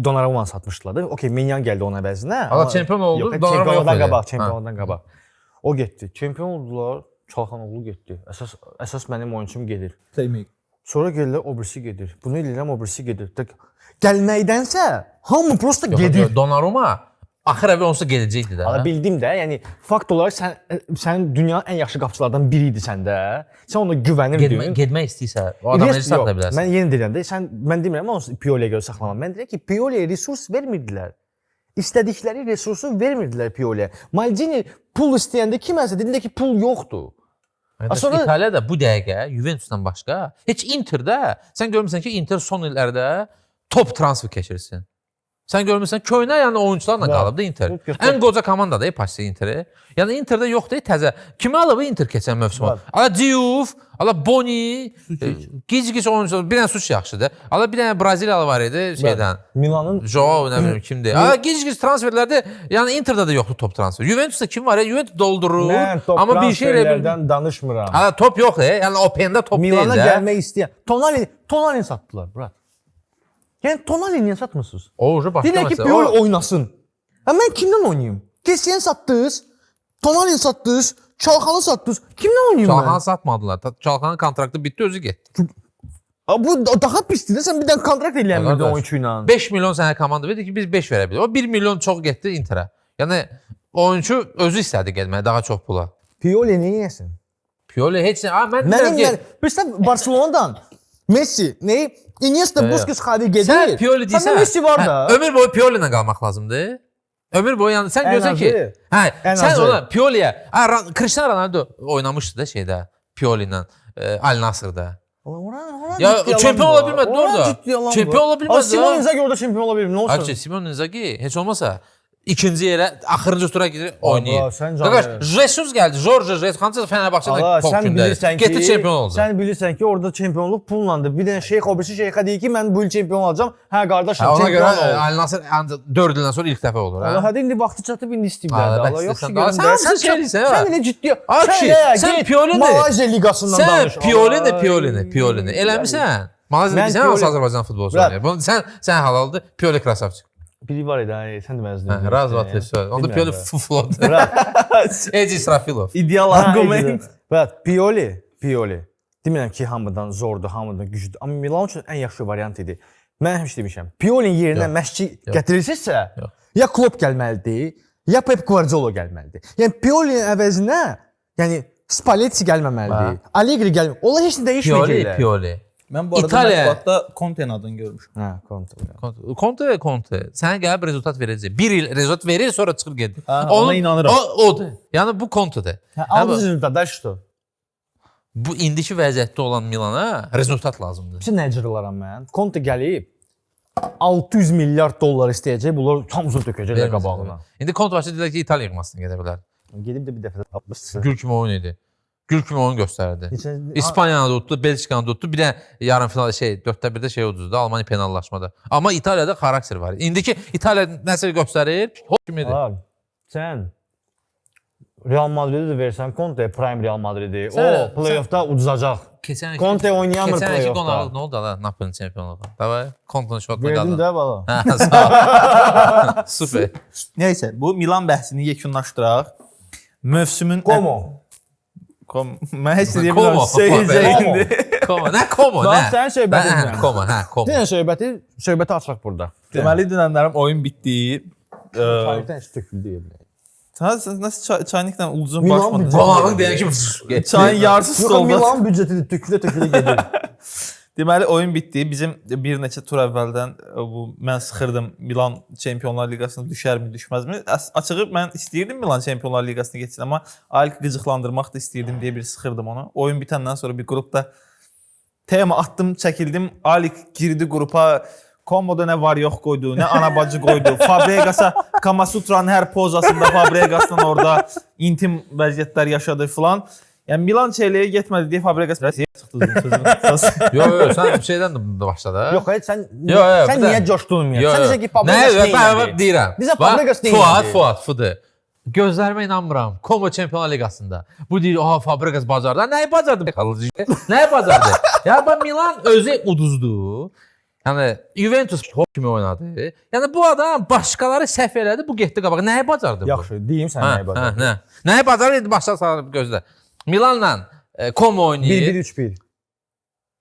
Donnarumma satmışdılar da. Okey, Minyan gəldi ona əvəzinə. Çempion oldu, Donnarummadan qabaq. O getdi. Çempion oldular. Çalxanoğlu getdi. Əsas mənim oyunçum gedir. Playmaker. Sonra gəlirlər o birisi gedir. Bunu eləyirəm o birisi gedir. Gəlməkdənsə hamı prosta gedir. Donnarumma axır əvvəl onsuz da gedəcəkdi də. Ala bildim də, yəni fakt olaraq sən dünyanın ən yaxşı qapıçılardan biri idi səndə. Sən ona güvənirdin. Getmək istəyirsə, o adamı necə saxlaya bilərsən? Mən yenə deyirəm də, mən demirəm onu Pioli'yə görə saxlamaq. Mən deyirəm ki, Pioli'yə resurs vermirdilər. İstədikləri resursu vermirdilər Pioli'yə. Maldini pul istəyəndə kiməsə dedilər ki, pul yoxdur. Sonra İtaliyada bu dəqiqə Juventusdan başqa heç Interdə sən görmüsən ki, Inter son illərdə top transfer keçirsin. Sən görmüsən köhnə yəni oyunçularla qalıb da Inter. Ən qoca komanda da Passi Inter'i. Yəni Interdə yoxdur təzə. Kimi alıb Inter keçən mövsüm? Ala Diouf, ala Boni, gic-gic oyunçular, bir dənə Suç yaxşıdır. Ala bir dənə Braziliyalı var idi şeydən. Milanın Joao nə bilim kimdir. Ala gic-gic transferlərdə yəni Interdə də yoxdur top transfer. Juventusda kim var ya? Juventus doldurur. Amma bir şeylərdən danışmıram. Ala top yox ya. Yəni Open'də top deyil də. Milana gəlmək istəyən. Tonali satdılar, brat. Yəni Tonali niyə satmırsınız? O ucu başqa məsələ. Deyirlər ki, Pioli oynasın. Mən kimdən oynayım? Kessiyen satdınız, Tonali satdınız, Çalxanı satdınız. Kimdən oynayım mən? Çalxanı satmadılar. Çalxanın kontraktı bitdi, özü getdi. Bu daha pisdir də, sən bir dənə kontrakt eləyəmirdin oyunçu ilə. 5 milyon sənə komanda verdi ki, biz 5 verə bilərik. O 1 milyon çox getdi Interə. Yəni oyunçu özü istədi getməyə daha çox pula. Pioli nə yesin? Pioli heç nə. Mən deyirəm ki, bilirsən Barcelonadan Messi, nə? Iniesta, Busquets xadir gedir. Sən Pioli deyirsən. Səndə Messi var da. Ömür boyu Pioli ilə qalmaq lazımdır. Ömür boyu yəni sən görsən ki, sən ona Pioliyə, Cristiano Ronaldo oynamışdı da şeydə, Pioli ilə Al Nassr'da. Ya çempion ola bilmədi orada. Çempion ola bilmədi. Simon Inzaghi orada çempion ola bilmir. Nə olsun? Ayrıca Simon Inzaghi heç olmasa ikinci yerə, axırıncı tura gedir, oynayır. Qaqaş, Jesus gəldi, Jorge Jesus, hansısa Fenerbahçe'dən top gündədir. Getdi çempion oldu. Sən bilirsən ki, orada çempionluq pullandır. Bir dənə şeyx, o birisi şeyxə deyir ki, mən bu il çempion olacağam. Hə, qardaşım, çempion ol. Ona görə Al Nassr 4 ildən sonra ilk dəfə olur. Hadi indi vaxtı çatıb, indi istəyirlər. Allah yox ki, sən elə ciddi. Sən Pioli Malayziya liqasından danış. Sən Pioli eləmirsən. Malayziyada sən Azərbaycan futbolçusu oynayır. Sən halaldır, Pioli krasavçı. Biri var idi, sən deməzdin. Razvat söz. Onda Pioli fuflot. Eci İsrafilov. İdeal argument. Brat, Pioli. Demirəm ki, hamıdan zordur, hamıdan güclüdür. Amma Milan üçün ən yaxşı variant idi. Mən həmişə demişəm, Piolin yerinə məşqçi gətirilsizsə, ya Klopp gəlməlidir, ya Pep Guardiola gəlməlidir. Yəni Piolin əvəzinə, yəni Spalletti gəlməməlidir, Allegri gəlməməlidir. Onlar heç nə dəyişməyəcəklər. Pioli. Mən bu arada mətbuatda Conte'nin adını görmüşəm. Hə, Conte. Sənə gəlib rezultat verəcək. Bir il rezultat verir, sonra çıxır gedir. Ona inanıram. Odur. Yəni bu Conte'dir. Aldı rezultat, da şutu. Bu indiki vəziyyətdə olan Milana rezultat lazımdır. Sizə nə cırılaram mən? Conte gəlib 600 milyard dollar istəyəcək, bunlar hamısını tökəcəklər qabağına. İndi Conte başa dedilər ki, İtaliya yığmasına gedə bilər. Gedib də bir dəfə də tapmışsın. Gül kimi oyun idi. Gül kimi oyun göstərdi. İspaniyanı da tutdu, Belçikanı da tutdu. Bir də yarım final 4-də 1-də uduzdu, Almaniya penallaşmada. Amma İtaliyada xarakter var. İndiki İtaliya nəsə göstərir, hop kimidir. Sən Real Madrid'i də versən, Conte prime Real Madrid'i. O play-off'da uduzacaq. Conte oynayamır play-off'da. Keçən iki qonaqlıq nə oldu da Napoli çempionluğu? Davay, Conte'nin şotuna qaldı. Verdim də bala. Super. Nəysə, bu Milan bəhsini yekunlaşdıraq. Mövsümün Mən heç deyə bilmirəm, söyləyəcəyindi. Nə Como, nə? Sən söhbətin. Como, Como. Denən söhbəti açaq burada. Deməli, dünənlərim oyun bitdi. Çaynikdən heç töküldü yerine. Sən nasıl çayniklə ulduzun başmadı? Qonağın deyən kimi çayın yarısı stolda. Milan büdceti tökülə gedir. Deməli, oyun bitdi. Bizim bir neçə tur əvvəldən mən sıxırdım Milan Çempionlar Liqasına düşərmi, düşməzmi? Açığı mən istəyirdim Milan Çempionlar Liqasına getsin, amma Alik qıcıqlandırmaq da istəyirdim deyə bir sıxırdım onu. Oyun bitəndən sonra bir qrupda tema atdım, çəkildim. Alik girdi qrupa, Komoda nə var yox qoydu, nə ana bacı qoydu. Fabregas'a Kamasutra'nın hər pozasında Fabregas'dan orada intim vəziyyətlər yaşadı filan. Yəni Milan çeyliyə getmədi deyə Fabregas biraz çıxdı sözünü. Yox, sən şeydən də başladı. Yox, sən niyə coşdun? Sən necə ki Fabregas nə deyirəm? Bizə Fabregas deyir. Fuad. Gözlərimə inanmıram. Como Çempionlar Liqasında. Bu deyir, aha Fabregas bacardı. Nəyi bacardı? Nəyi bacardı? Ya bax Milan özü uduzdu. Yəni Juventus hop kimi oynadı. Yəni bu adam başqaları səhv elədi, bu getdi qabağa. Nəyi bacardı bu? Yaxşı, deyim sən nəyi bacardı. Nəyi bacardı? Başa salıb gözlə. Milanla Como oynayır. 1-1-3-1.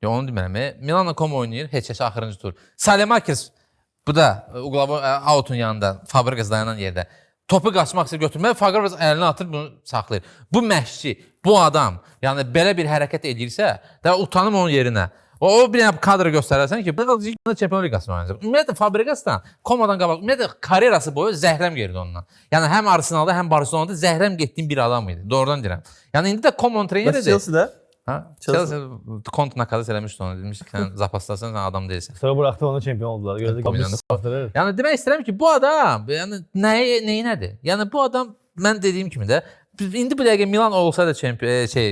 Ya onu demirəm. Milanla Como oynayır. Heç axırıncı tur. Salemakers bu da Uqlava Out'un yanında Fabregas dayanan yerdə. Topu qaçmaq istəyir götürmək, Fabregas əlini atır, bunu saxlayır. Bu məşqçi, bu adam, yəni belə bir hərəkət edirsə, də utanım onun yerinə. O bir kadr göstərərsən ki, bu Çempionlar Liqasını oynayacaq. Ümumiyyətlə Fabregasdan, Komadan qabaq, ümumiyyətlə karyerası boyu zəhrəm geldi ondan. Yəni həm Arsenalda, həm Barcelonada zəhrəm getdiyim bir adam idi. Doğrudan deyirəm. Yəni indi də Koman treneridir. Chelsea'də? Chelsea kont nakazat eləmişdi onu. Demişdi ki, sən zapaslasan, sən adam deyilsən. Sonra buraxdı onu çempion oldular. Gözdə Yəni demək istəyirəm ki, bu adam, yəni nəyinədir? Yəni bu adam mən dediyim kimi də indi bu dəqiqə Milan olsaydı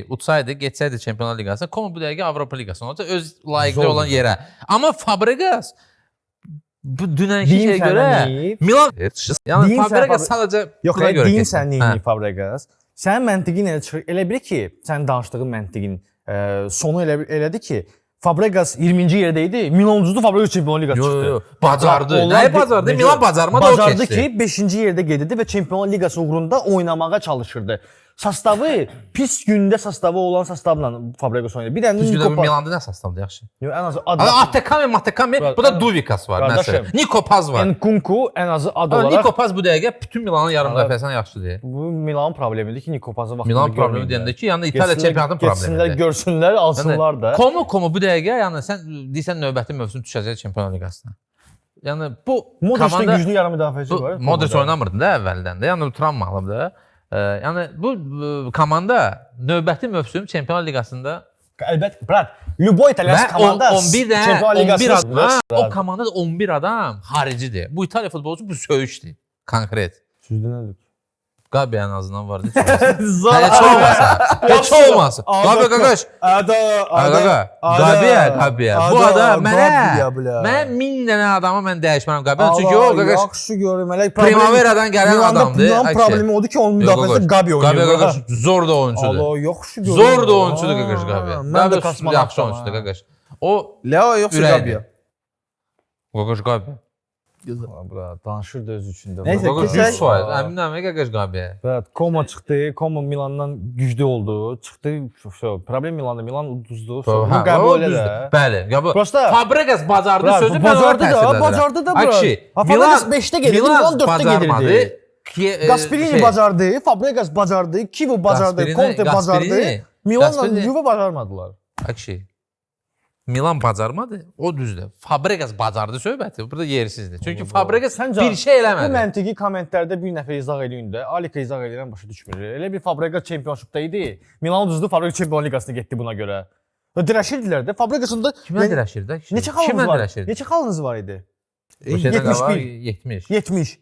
utsaydı, getsəydi Çempionlar Liqasına, Como bu dəqiqə Avropa Liqasına olacaq öz layiqli olan yerə. Amma Fabregas bu dünənki şeyə görə Milan yəni Fabregas sadəcə yox, deyin sən neyini Fabregas? Sənin məntiqin elə bir ki, sən danışdığın məntiqin sonu elədi ki, Fabregas 20-ci yerdə idi. Milan uduzdu, Fabregas Çempionlar Liqası çıxdı. Yox, bacardı. Nəyi bacardı? Milan bacarmadı, o keçdi. Bacardı ki, 5-ci yerdə gedirdi və Çempionlar Liqası uğrunda oynamağa çalışırdı. Sastavı pis gündə sastavı olan sastavla Fabregas oynadı. Bir dənə Pis gündə Milanda nə sastavdı yaxşı? Yox, ən azı Atakami, bu da Duvikas var məsələn. Niko Paz var. Nkunku ən azı ad olaraq Niko Paz bu dəqiqə bütün Milanın yarım müdafiəsinə yaxşı deyil. Bu Milanın problemidir ki, Niko Pazı vaxtında Milan problemi deyəndə ki, yəni İtaliya çempionatının problemidir. Getsinlər, görsünlər, alsınlar da. Como bu dəqiqə, yəni sən deyirsən növbəti mövsüm düşəcək Çempionlar Liqasına. Yəni bu Modric'də güclü yarım müdafiəçi var. Modric oynamırdı da əvvəldən də. Yəni travma alıbdı. Yəni bu komanda növbəti mövsüm Çempionlar Liqasında əlbəttə, brat, Любой İtalyan komandası Çempionlar Liqasında o komandada 11 adam xaricidir. Bu İtaliya futbolçusu bu söyüşdür. Konkret. Sizdə nədir? Qabi ən azından vardı. Heç olmasa. Heç olmasa. Qabi qaqaş. Qabiyə. Bu adam mən 1000 dənə adamı mən dəyişmərəm Qabi. Çünki o qaqaş yaxşı görürəm. Primaveradan gələn adamdır. Millan problemi odur ki, onun müdafiəsində Qabi oynayır. Qabi qaqaş zor da oyunçudur. Allah, yaxşı görürəm. Zor da oyunçudur qaqaş Qabi. Mən də kasmalı yaxşı oyunçudur qaqaş. O Leo yoxsa Qabiyə? Qaqaş Qabi. Bura danışırdı öz üçündə. Neyse, Qaqaş 100%. Əminəm qaqaş Qabiyə. Brat, Como çıxdı. Como Milandan güclü oldu. Çıxdı. Problem Milanda. Milan uduzdu. Bu qəbul elə. Bəli. Prosta Fabregas bacardı sözü bacardı da bura. Fabregas 5-də gedirdi, Milan 4-də gedirdi. Gasperini bacardı, Fabregas bacardı, Kivu bacardı, Conte bacardı. Milanla Juve bacarmadılar. Akşi. Milan bacarmadı, o düzdür. Fabregas bacardı söhbəti. Burada yersizdir. Çünki Fabregas bir şey eləmədi. Bu məntiqi kommentlərdə bir nəfər izah eləyin də. Alika izah edirəm, başa düşmür. Elə bir Fabregas çempionşipdə idi. Milan uduzdu, Fabregas Çempionlar Liqasına getdi buna görə. Dirəşirdilər də. Fabregasın da kimə dirəşir də? Neçə xalınız var? Neçə xalınız var idi? 70. 70.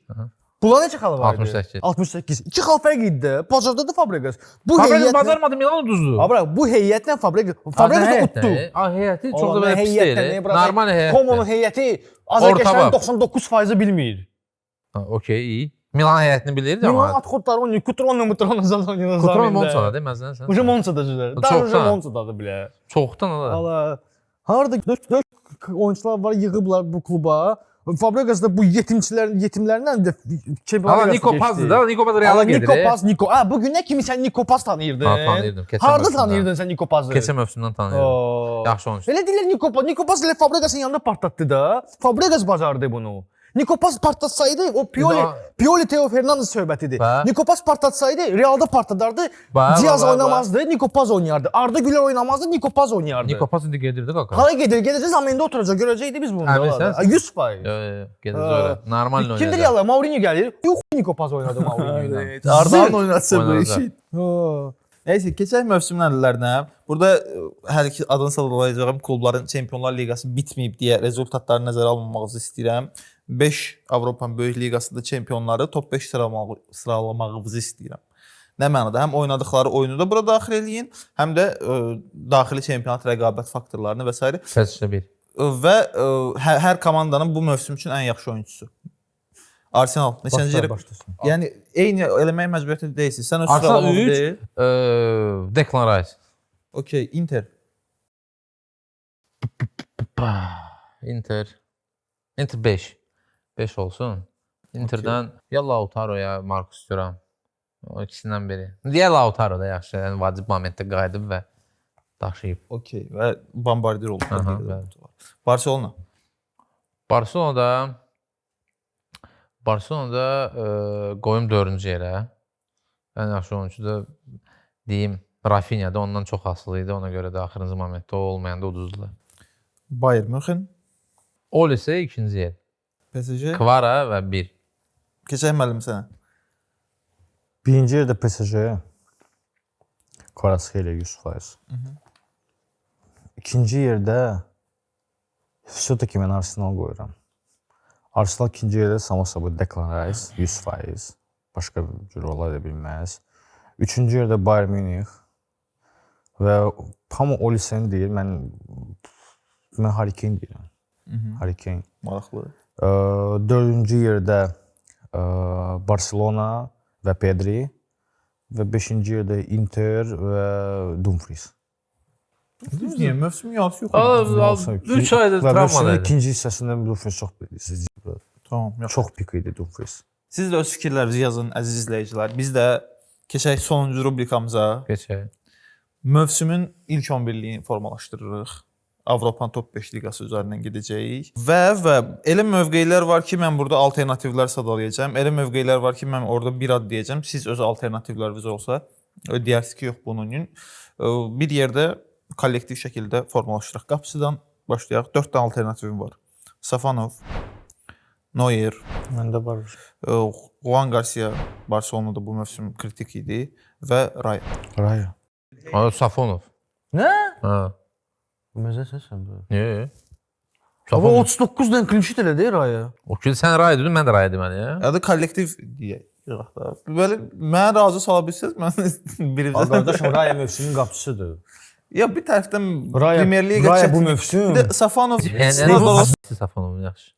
Bunlar neçə xalı var idi? 68. 68. 2 xal fərq idi də. Bacardı da Fabregas. Bu Fabregas bacarmadı, Milan uduzdu. Abra, bu heyətlə Fabregas utdu. Heyəti çox da belə pis deyil. Normal heyət. Como'nun heyəti Azərbaycanın 99%-i bilmir. Okey, iyi. Milan heyətini bilirdi amma. Milan atxotları oynayır. Kutrona oynayır. Kutrona Montsa'da deyil, məzələn sən. Uca Montsa'dadır. Daha Montsa'dadır bilə. Çoxdan o da. Allah. Harda 4 oyunçular var, yığıblar bu kluba. Fabregas da bu yetimlərlə də çempionlar Niko Paz'dı da, Niko Paz Real'a gedir. Niko Paz, bu gün nə kimi sən Niko Paz tanıyırdın? Tanıyırdım. Harda tanıyırdın sən Niko Paz'ı? Keçən mövsümdən tanıyırdım. Yaxşı oyunçu. Elə deyirlər Niko Paz ilə Fabregasın yanında partlatdı da. Fabregas bacardı bunu. Niko Paz partlatsaydı, o Pioli Teo Fernandes söhbətidir. Niko Paz partlatsaydı, Real'da partladardı. Diaz oynamazdı, Niko Paz oynayardı. Arda Güler oynamazdı, Niko Paz oynayardı. Niko Paz indi gedirdi qaqaş. Hara gedəcək, zamanda oturacaq, görəcəkdi biz bunu. 100%. Gedir ora. Normal oynayacaq. Kimdir Real'da? Mourinho gəlir. Yox, Niko Paz oynadı Mourinho ilə. Arda'nın oynatsa bu işi. Neyse, keçək mövsüm nələrlərinə. Burada hər iki adını sadalayacağım klubların Çempionlar Liqası bitməyib deyə rezultatları nəzərə alınmağınızı istəyirəm. 5 Avropa Böyük Liqasında çempionları top 5 sıralamağınızı istəyirəm. Nə mənada? Həm oynadıqları oyunu da bura daxil eləyin, həm də daxili çempionat rəqabət faktorlarını və s. Fəslə bir. Və hər komandanın bu mövsüm üçün ən yaxşı oyunçusu. Arsenal neçənci yerə başlasın? Yəni eyni eləməyə məcburiyyətində deyilsiniz. Sən öz sıralamanı deyil. Declan Rice. Okay, Inter. Inter 5. 5 olsun. Interdən ya Lautaro ya Marcus istəyirəm. O ikisindən biri. Deyə Lautaro da yaxşı, yəni vacib momentdə qayıdıb və daşıyıb. Okey. Və bombardier oldu. Aha, bəli. Barselona. Barselonada qoyum 4-cü yerə. Ən yaxşı oyunçu da deyim Rafinha da ondan çox asılı idi. Ona görə də axırıncı momentdə o olmayanda uduzdular. Bayern München. Ol isə 2-ci yer. PSG. Kvara və 1. Keçək müəllim sənə. Birinci yerdə PSG. Kvaratskhelia 100%. İkinci yerdə все-таки mən Arsenal qoyuram. Arsenal ikinci yerdə Samasaba Declan Rice 100%. Başqa bir cür ola da bilməz. Üçüncü yerdə Bayern Münih və hamı Olisen deyir. Mən Harry Kane deyirəm. Harry Kane. Maraqlı. Dördüncü yerdə Barcelona və Pedri və beşinci yerdə Inter və Dumfries. Niyə mövsüm yarısı yox? 3 aydır Və travma mövsümün idi. ikinci hissəsində Dumfries çox bildirsiniz. Tamam, yaxşı. Çox pik idi Dumfries. Siz də öz fikirlərinizi yazın, əziz izləyicilər. Biz də keçək sonuncu rubrikamıza. Keçək. Mövsümün ilk 11-liyini formalaşdırırıq. Avropanın top 5 liqası üzərindən gedəcəyik. Və elə mövqeylər var ki, mən burada alternativlər sadalayacağam. Elə mövqeylər var ki, mən orada bir ad deyəcəm. Siz öz alternativləriniz olsa, deyərsiniz ki, yox bunun gün. Bir yerdə kollektiv şəkildə formalaşdıraq. Qapısıdan başlayaq. 4 dənə alternativim var. Safanov, Neuer, Məndə var. Juan Garcia, Barcelona'da bu mövsüm kritik idi və Raya. Raya. Safonov. Nə? Ha. Məzə səsən bu. Niyə? Amma 39 dən clean sheet elədi Raya. O ki sən Raya dedin, mən də Raya deməli ya. Ya da kollektiv deyək. Belə mənə razı sala bilsəz, mən birinci. Qardaşım Raya mövsümün qapıçısıdır. Ya bir tərəfdən Raya, Premier Liqa Raya bu çətin. mövsüm. Bir də Safanov Safonov yaxşı.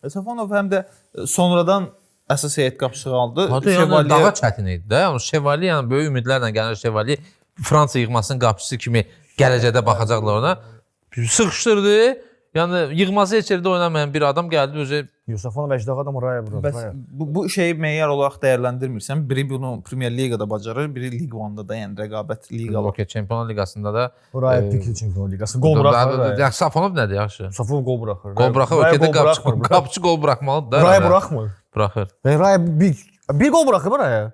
Safanov həm də sonradan əsas heyət qapıçısı aldı. Hatta yəni daha çətin idi də. Yəni Chevalier yəni böyük ümidlərlə gələn Chevalier Fransa yığmasının qapıçısı kimi gələcəkdə baxacaqlar ona. Sıxışdırdı. Yəni yığması heç yerdə oynamayan bir adam gəldi özü. Safanov əcdaq adam Raya vurur. Bəs bu şeyi meyar olaraq dəyərləndirmirsən. Biri bunu Premier Liqada bacarır, biri Ligue 1-da da, yəni rəqabət liqalar. Okey, Çempionlar Liqasında da Raya pikli Çempionlar Liqası. Gol buraxır. Ya Safonov nədir yaxşı? Safanov gol buraxır. Gol buraxır, ölkədə qapıçı gol buraxmalıdır da. Raya buraxmır. Buraxır. Və Raya bir gol buraxır Raya.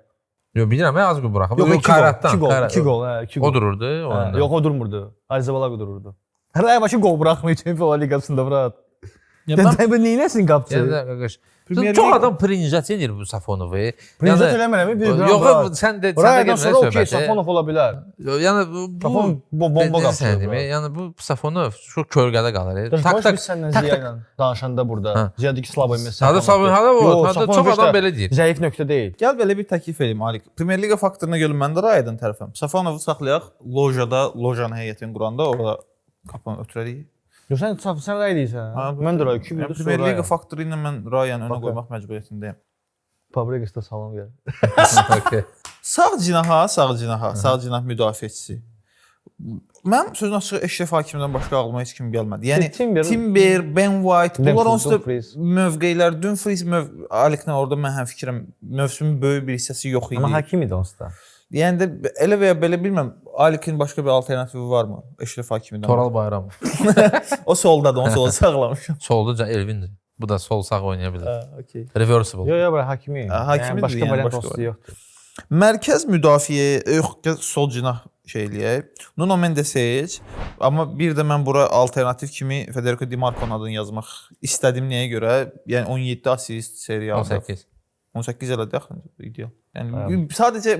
Yox, bilirəm, az gol buraxır. Yox, 2 gol. O dururdu oyunda. Yox, o durmurdu. Arzabalaga dururdu. Raya başı gol buraxmır Çempionlar Liqasında Murat. Sən bu neynəsin qapıçı? Yəni qardaş, çox adam princət edir bu Safonovu. Princət eləmirəm, bir yox, sən də Rayadan sonra okey Safonov ola bilər. Yəni bu bomba qapıçı. Yəni bu Safonov çox kölgədə qalır. Tak səndən Ziya ilə danışanda burada. Ziyadiki slabay məsələ. Hada çox adam belə deyir. Zəif nöqtə deyil. Gəl belə bir təklif edeyim Ali. Premier Liqa faktoruna görə mən də Rayadan tərəfəm. Safanovu saxlayaq, lojanın heyətini quranda orada qapını ötürərik. Yox sən Raya deyirsən. Mən də Raya 2 gündür Premier Liqa faktoru ilə mən Rayanı önə qoymaq məcburiyyətindəyəm. Fabregasda salam gəl. Okay. Sağ cinah müdafiəçisi. Mən sözün açığı Eşref Hakimidən başqa ağlıma heç kim gəlmədi. Yəni Timber, Ben White, bunlar onsuz da mövqeylər, Dumfries Aliklə orada mən həm fikrəm, mövsümün böyük bir hissəsi yox idi. Amma Hakimi də onsuz da. Yəni də elə və ya belə bilmirəm, Alikin başqa bir alternativi varmı? Eşref Hakimidən. Toral Bayramov. O soldadır, onu sola saxlamışam. Solda Elvindir. Bu da sol sağ oynaya bilər. Okay. Reversible. Yox, bura Hakimi. Hakimi başqa variant yoxdur. Mərkəz müdafiəyə, sol cinah eləyək. Nuno Mendes heç. Amma bir də mən bura alternativ kimi Federico Di Marco'nun adını yazmaq istədim nəyə görə? Yəni 17 assist seriyada. 18 elədi axı ideal. Yəni sadəcə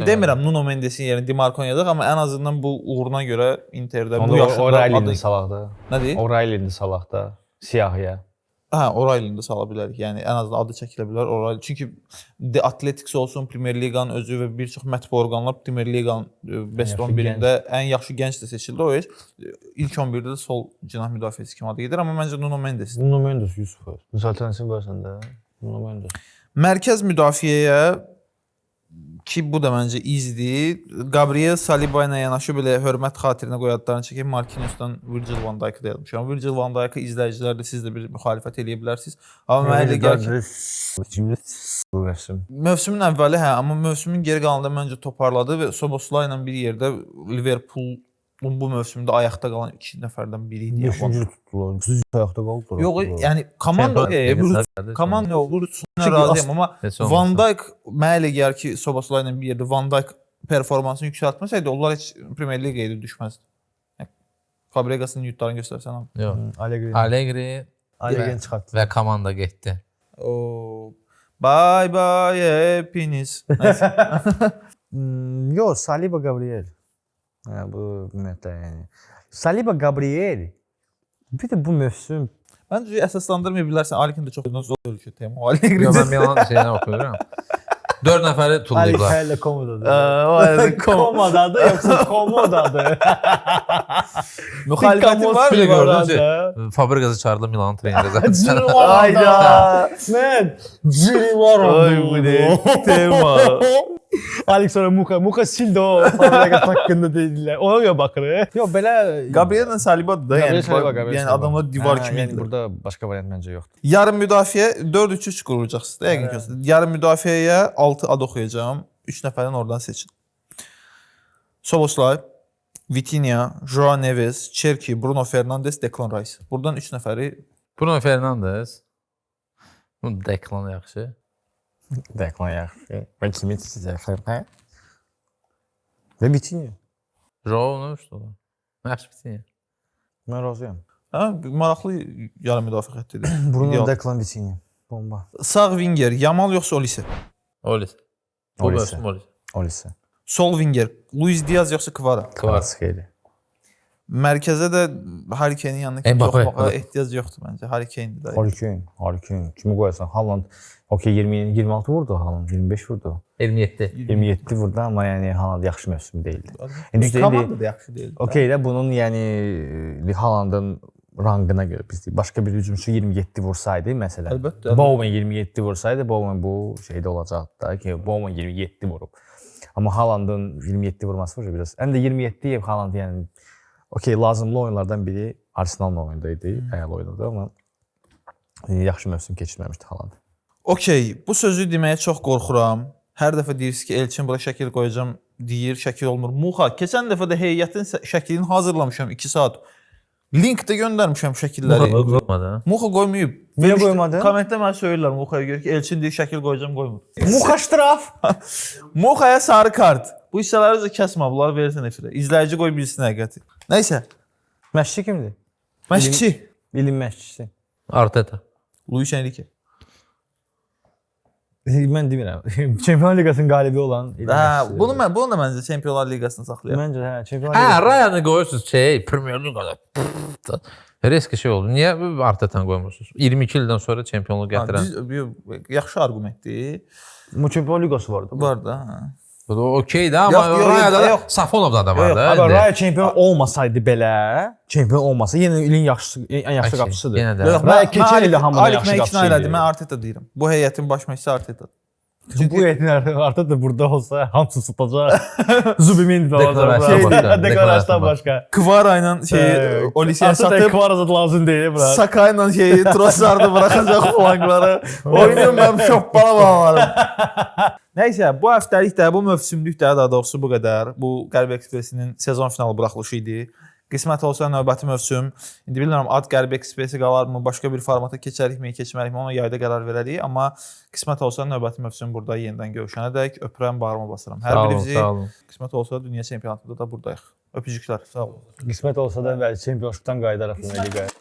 demirəm Nuno Mendesin yerinə Di Marco'nu yazaq, amma ən azından bu uğuruna görə Interdə bu yaşında O'Reilly'ni salaqda. Nə deyir? O'Reilly'ni salaqda siyahıya. Hə, O'Reilly'ni də sala bilərik. Yəni ən azından adı çəkilə bilər O'Reilly. Çünki The Athletics olsun, Premier Liqanın özü və bir çox mətbu orqanlar Premier Liqanın best 11-də ən yaxşı gənc də seçildi. O ilk 11-də də sol cinah müdafiəçisi kimi adı gedir, amma məncə Nuno Mendes. Nuno Mendes 100%. Misal tənsin varsan da. Nuno Mendes. Mərkəz müdafiəyə ki bu da məncə easy-dir. Gabriel Saliba ilə yanaşı belə hörmət xatirinə qoyadlarını çəkib Marquinhos'dan Virgil van Dijk'ı da yazmışam. Virgil van Dijk'ı izləyicilər də siz də bir müxalifət eləyə bilərsiniz. Amma mənə elə gəlir ki, mövsümün əvvəli amma mövsümün geri qalanında məncə toparladı və Szoboszlay ilə bir yerdə Liverpool bu mövsümdə ayaqda qalan 2 nəfərdən biri idi. 5-ci tutdular. Siz ayaqda qaldılar. Yox, yəni komanda olur, razıyam amma Van Dijk mənə elə gəlir ki, Szoboszlay ilə bir yerdə Van Dijk performansını yüksəltməsəydi, onlar heç Premier Liqaya düşməzdi. Fabregas'ın yutlarını göstərsən abi. Yox. Allegri çıxartdı və komanda getdi. Bye bye hepiniz. Yox, Saliba Gabriel. Bu ümumiyyətlə yəni. Saliba Gabriel. Bir də bu mövsüm Məncə əsaslandırmaya bilərsən. Alikin də çox zor ki, tema. Allegri. Yox, mən Milan şeyini oxuyuram. 4 nəfəri tullayıblar. Allegri komodadır. Komodadır yoxsa komodadır? Müxalifiyyətin var Bir mı? də gördün ki, Fabregas'ı çağırdı Milan treneri zaten. Ayda. Mən ciri var Ay bu ne tema. Alex sonra Muka sildi o Fabregas haqqında dedilər. Ona görə baxır. Yox, belə Gabriel ilə Saliba da yəni adamlar divar kimi yəni burada başqa variant məncə yoxdur. Yarım müdafiə 4-3-3 quracaqsınız. Dəqiq gözlə. Yarım müdafiəyə 6 ad oxuyacağam. 3 nəfərdən oradan seçin. Szoboszlay, Vitinha, Joao Neves, Cherki, Bruno Fernandes, Declan Rice. Buradan 3 nəfəri Bruno Fernandes. Bu Declan yaxşı. Declan yaxşı. Və kimi sizə xəbər? Və Vitinha. Joao nə üçdü o? Yaxşı Vitinha. Mən razıyam. Maraqlı yarım müdafiə xəttidir. Bruno Declan Vitinha. Bomba. Sağ winger Yamal yoxsa Olise? Olise. Bu mövsüm Olise. Olise. Sol winger Luis Diaz yoxsa Kvara? Kvaratskhelia. Mərkəzə də Harry Kane'in yanına Mbappé. ehtiyac yoxdur məncə. Harry Kane'dir də. Harry Kane. Kimi qoyarsan? Haaland. Okey 26 vurdu Haaland, 25 vurdu. 27. 27 vurdu amma yəni Haaland yaxşı mövsüm deyildi. Komanda da yaxşı deyildi. Okey də bunun yəni Haalandın rangına görə biz başqa bir hücumçu 27 vursaydı məsələn. Əlbəttə. Bowman 27 vursaydı Bowman bu şeydə olacaqdı da ki Bowman 27 vurub. Amma Haalandın 27 vurması var biraz. Həm də 27 Haaland yəni okey lazımlı oyunlardan biri Arsenal'la oyundaydı, əyalı oynadı amma yaxşı mövsüm keçirməmişdi Haaland. Okey, bu sözü deməyə çox qorxuram. Hər dəfə deyirsiniz ki, Elçin bura şəkil qoyacağam deyir, şəkil olmur. Muxa, keçən dəfə də heyətin şəklini hazırlamışam 2 saat. Link də göndərmişəm şəkilləri. Muxa qoymayıb. Niyə qoymadı? Kommentdə mənə söylürlər Muxaya görə ki, Elçin deyir şəkil qoyacağam, qoymur. Muxa ştraf. Muxaya sarı kart. Bu hissələri də kəsmə, bunları verirsən efirə. İzləyici qoy bilsin həqiqəti. Nəysə. Məşqçi kimdir? Məşqçi. İlin məşqçisi. Arteta. Luis Enrique. Mən demirəm. Çempionlar Liqasının qalibi olan bunu da məncə Çempionlar Liqasını saxlayır. Məncə Çempionlar Liqası. Ryan'ı qoyursunuz Premier Liqada. Risk şey oldu. Niyə Arteta'nı qoymursunuz? 22 ildən sonra çempionluq gətirən. Yaxşı argumentdir. Bu Çempionlar Liqası var da. Var da. Bu da okeydir amma Ryan'da da Safonov'da da var da. Amma Ryan çempion olmasaydı belə, çempion olmasa yenə ilin ən yaxşı qapıçısıdır. Yenə də. Mən keçən il hamıdan yaxşı qapıçıydı. Mən Arteta deyirəm. Bu heyətin baş məşqçisi Arteta. Bu heyətin artıq da burada olsa hamısı tutacaq. Zubimendi də olacaq. Deklarasyon başqa. Kvara ilə Olisiyə satıb Kvara zət lazım deyil bura. Saka ilə Trossardı buraxacaq flankları. Oynayım mən şoppala bağlarım. Nəysə, bu həftəlik də, bu mövsümlük də daha doğrusu bu qədər. Bu Qərb Ekspresinin sezon finalı buraxılışı idi. Qismət olsa növbəti mövsüm. İndi bilmirəm ad Qərb Ekspresi qalarmı, başqa bir formata keçərikmi, keçmərikmi, ona yayda qərar verərik. Amma qismət olsa növbəti mövsüm burada yenidən görüşənədək öpürəm, bağrıma basıram. Hər birinizi qismət olsa dünya çempionatında da buradayıq. Öpücüklər. Sağ olun. Qismət olsa da çempionşipdən qayıdaraq Liqaya.